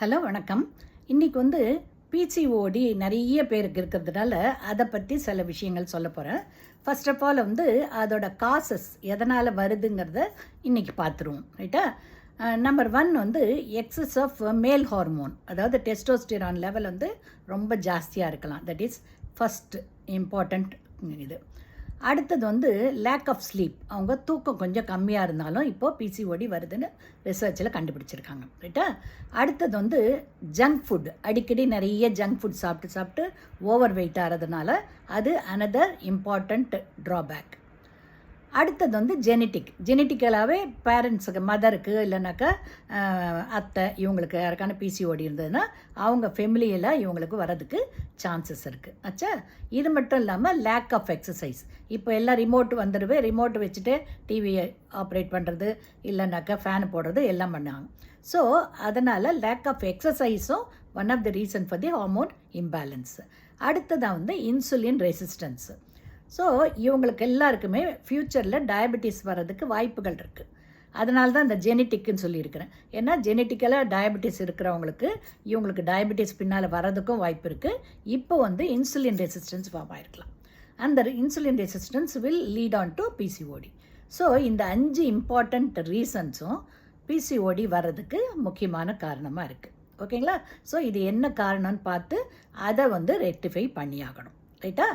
Hello வணக்கம். இன்றைக்கி PCOD நிறைய பேருக்கு இருக்கிறதுனால அதை பற்றி சில விஷயங்கள் சொல்ல போகிறேன். ஃபர்ஸ்ட் ஆஃப் ஆல் அதோட காசஸ் எதனால் வருதுங்கிறத இன்றைக்கி பார்த்துருவோம். ரைட்டா? Number 1 excess of male hormone, அதாவது டெஸ்டோஸ்டிரான் லெவல் ரொம்ப ஜாஸ்தியாக இருக்கலாம். தட் இஸ் ஃபஸ்ட் இம்பார்ட்டண்ட் இது. அடுத்தது லேக் ஆஃப் ஸ்லீப், அவங்க தூக்கம் கொஞ்சம் கம்மியாக இருந்தாலும் இப்போது பிசிஓடி வருதுன்னு ரிசர்ச்சில் கண்டுபிடிச்சிருக்காங்க. ரைட்டா? அடுத்தது ஜங்க் ஃபுட், அடிக்கடி நிறைய ஜங்க் ஃபுட் சாப்பிட்டு ஓவர் வெயிட் ஆகிறதுனால அது அனதர் இம்பார்ட்டண்ட் ட்ராபேக். அடுத்தது ஜெனட்டிக்கலாகவே பேரண்ட்ஸுக்கு, மதருக்கு இல்லைனாக்கா அத்தை, இவங்களுக்கு யாருக்கான பிசிஓடி இருந்ததுன்னா அவங்க ஃபெமிலியில் இவங்களுக்கு வரதுக்கு சான்சஸ் இருக்குது. ஆச்சா? இது மட்டும் இல்லாமல் லேக் ஆஃப் எக்ஸசைஸ். இப்போ எல்லாம் ரிமோட் வச்சுட்டு டிவியை ஆப்ரேட் பண்ணுறது இல்லைனாக்கா ஃபேன் போடுறது எல்லாம் பண்ணாங்க. ஸோ அதனால் லேக் ஆஃப் எக்ஸசைஸும் one of the reason for the hormone imbalance. அடுத்ததாக இன்சுலின் ரெசிஸ்டன்ஸு. ஸோ இவங்களுக்கு எல்லாருக்குமே ஃப்யூச்சரில் டயபெட்டிஸ் வர்றதுக்கு வாய்ப்புகள் இருக்குது. அதனால தான் இந்த ஜெனட்டிக்குன்னு சொல்லியிருக்கிறேன். ஏன்னா ஜெனட்டிக்கலாக டயபெட்டிஸ் இருக்கிறவங்களுக்கு இவங்களுக்கு டயபெட்டிஸ் பின்னால் வர்றதுக்கும் வாய்ப்பு இருக்குது. இப்போ இன்சுலின் ரெசிஸ்டன்ஸ் ஃபார்ம் ஆகிருக்கலாம். அந்த insulin resistance will lead on to PCOD. So இந்த 5 இம்பார்ட்டண்ட் ரீசன்ஸும் பிசிஓடி வர்றதுக்கு முக்கியமான காரணமாக இருக்குது. ஓகேங்களா? ஸோ இது என்ன காரணம்னு பார்த்து அதை ரெக்டிஃபை பண்ணியாகணும். ரைட்டா?